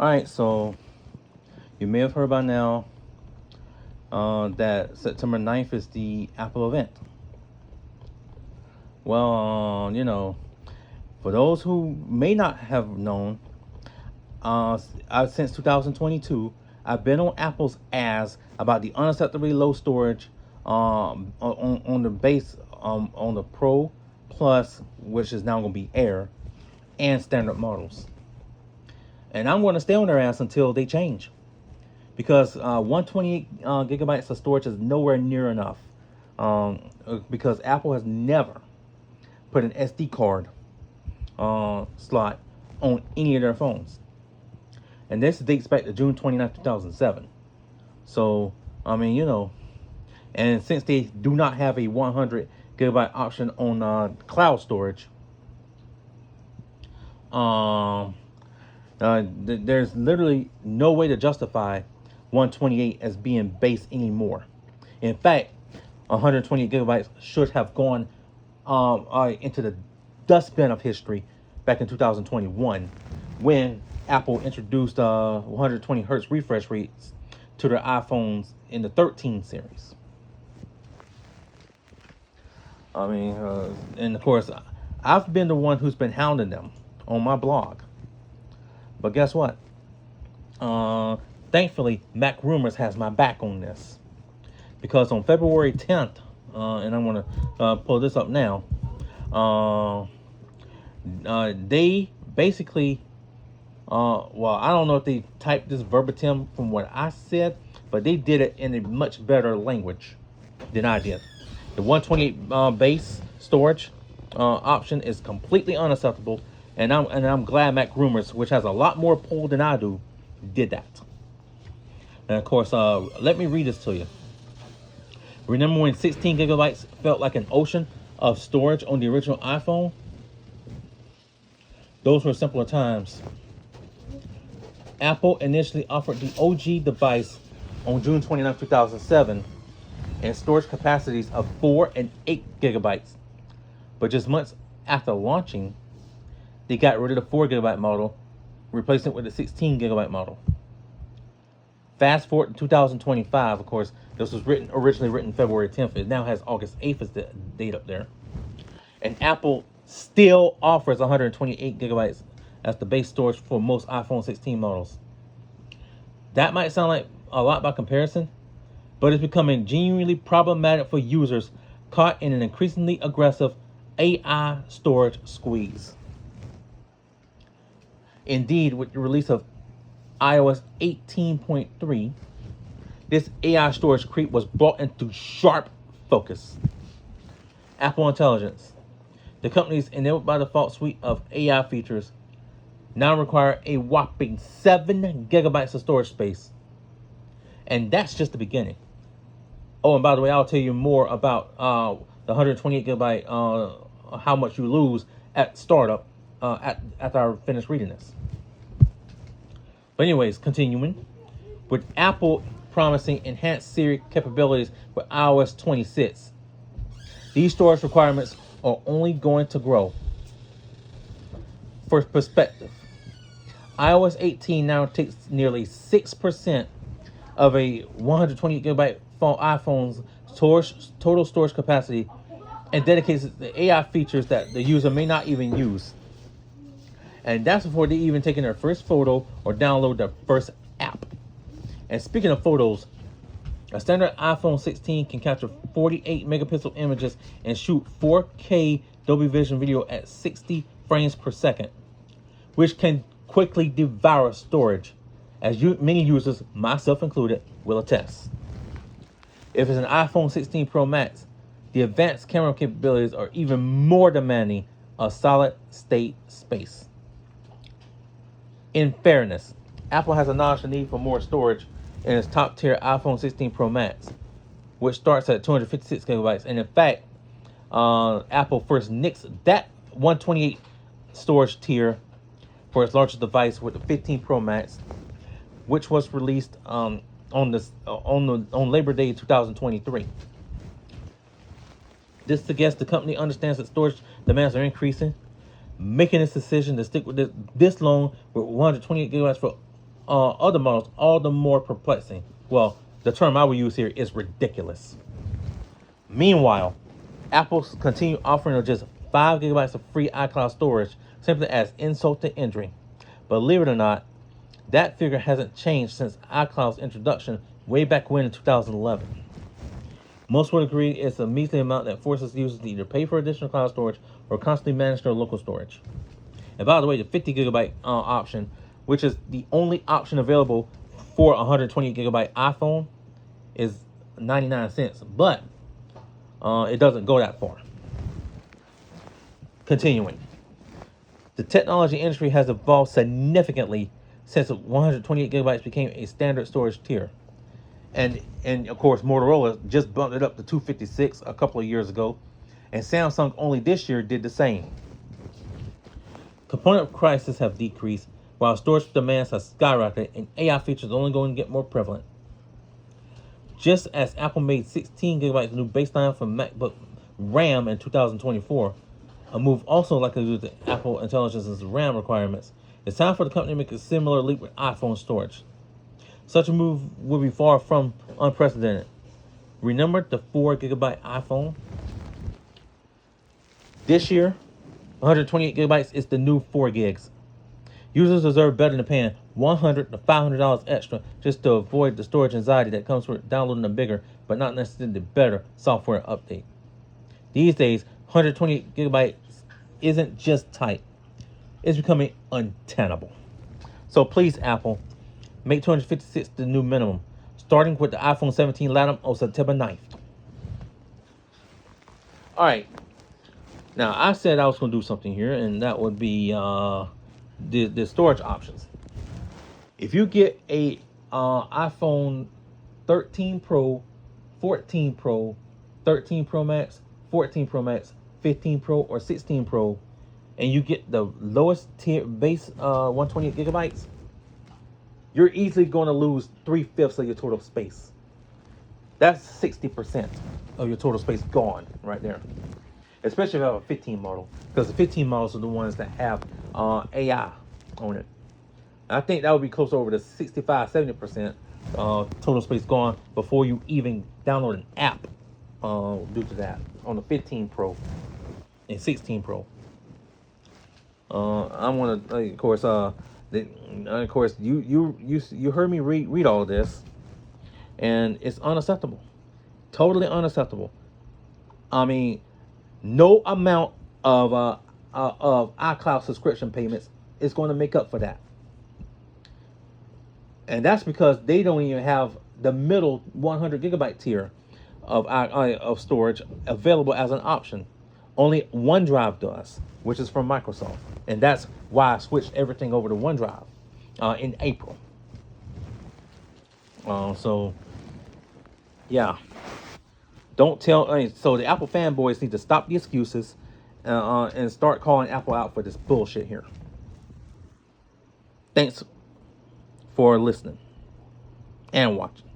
All right, so you may have heard by now that September 9th is the Apple event. Well, for those who may not have known, since 2022, I've been on Apple's ass about the unacceptably low storage on the base on the Pro Plus, which is now going to be Air, and standard models. And I'm going to stay on their ass until they change, because 128 gigabytes of storage is nowhere near enough. Because Apple has never put an SD card slot on any of their phones. And this dates back to June 29, 2007. So, and since they do not have a 100 gigabyte option on cloud storage, there's literally no way to justify 128 as being base anymore. In fact, 128 gigabytes should have gone into the dustbin of history back in 2021 when Apple introduced 120 hertz refresh rates to their iPhones in the 13 series. And of course, I've been the one who's been hounding them on my blog. But guess what? Thankfully, MacRumors has my back on this. Because on February 10th, and I'm going to pull this up now, they basically, I don't know if they typed this verbatim from what I said, but they did it in a much better language than I did. The 128 base storage option is completely unacceptable, and I'm glad MacRumors, which has a lot more pull than I do, did that. And of course, let me read this to you. Remember when 16 gigabytes felt like an ocean of storage on the original iPhone? Those were simpler times. Apple initially offered the OG device on June 29, 2007, and storage capacities of 4 and 8 gigabytes. But just months after launching, they got rid of the 4 gigabyte model, replacing it with the 16 gigabyte model. Fast forward to 2025, of course, this was originally written February 10th. It now has August 8th as the date up there. And Apple still offers 128 gigabytes as the base storage for most iPhone 16 models. That might sound like a lot by comparison, but it's becoming genuinely problematic for users caught in an increasingly aggressive AI storage squeeze. Indeed, with the release of iOS 18.3, this AI storage creep was brought into sharp focus. Apple Intelligence, the company's enabled by default suite of AI features, now require a whopping 7 gigabytes of storage space. And that's just the beginning. Oh, and by the way, I'll tell you more about the 128 gigabyte, how much you lose at startup after I finish reading this. But anyways, continuing, with Apple promising enhanced Siri capabilities with iOS 26, these storage requirements are only going to grow. For perspective, iOS 18 now takes nearly 6% of a 128 gigabyte iPhone's total storage capacity and dedicates it to AI features that the user may not even use. And that's before they even taking their first photo or download their first app. And speaking of photos, a standard iPhone 16 can capture 48 megapixel images and shoot 4K Dolby Vision video at 60 frames per second, which can quickly devour storage, as many users, myself included, will attest. If it's an iPhone 16 Pro Max, the advanced camera capabilities are even more demanding of solid state space. In fairness, Apple has acknowledged the need for more storage in its top tier iPhone 16 Pro Max, which starts at 256 gigabytes. And in fact, Apple first nixed that 128 storage tier for its largest device with the 15 Pro Max, which was released on Labor Day 2023. This suggests the company understands that storage demands are increasing, making this decision to stick with this long with 128 gigabytes for other models all the more perplexing. Well, the term I will use here is ridiculous. Meanwhile, Apple continued offering just 5 gigabytes of free iCloud storage simply as insult to injury. Believe it or not, that figure hasn't changed since iCloud's introduction way back when in 2011. Most would agree it's a measly amount that forces users to either pay for additional cloud storage or constantly manage their local storage. And by the way, the 50 gigabyte option, which is the only option available for a 128 gigabyte iPhone, is 99 cents, but it doesn't go that far. Continuing, the technology industry has evolved significantly since 128 gigabytes became a standard storage tier. And of course, Motorola just bumped it up to 256 a couple of years ago, and Samsung only this year did the same. Component prices have decreased while storage demands have skyrocketed, and AI features are only going to get more prevalent. Just as Apple made 16 gigabytes new baseline for MacBook RAM in 2024, a move also likely due to Apple Intelligence's RAM requirements, it's time for the company to make a similar leap with iPhone storage. Such a move would be far from unprecedented. Remember the 4 gigabyte iPhone? This year, 128 gigabytes is the new 4 gigs. Users deserve better than paying $100 to $500 extra just to avoid the storage anxiety that comes with downloading a bigger, but not necessarily better, software update. These days, 128 gigabytes isn't just tight, it's becoming untenable. So please, Apple, make 256 the new minimum, starting with the iPhone 17 Latam on September 9th. All right. Now, I said I was going to do something here, and that would be the storage options. If you get a iPhone 13 Pro, 14 Pro, 13 Pro Max, 14 Pro Max, 15 Pro, or 16 Pro, and you get the lowest tier base 128 gigabytes, you're easily going to lose 3/5 of your total space. That's 60% of your total space gone right there. Especially if you have a 15 model, because the 15 models are the ones that have AI on it. I think that would be close over to 65-70% total space gone before you even download an app due to that on the 15 Pro and 16 Pro. I want to, of course, you heard me read all this, and it's unacceptable, totally unacceptable. I mean, no amount of iCloud subscription payments is going to make up for that, and that's because they don't even have the middle 100 gigabyte tier of storage available as an option. Only OneDrive does, which is from Microsoft, and that's why I switched everything over to OneDrive in April. So, yeah. Don't tell. So the Apple fanboys need to stop the excuses and start calling Apple out for this bullshit here. Thanks for listening and watching.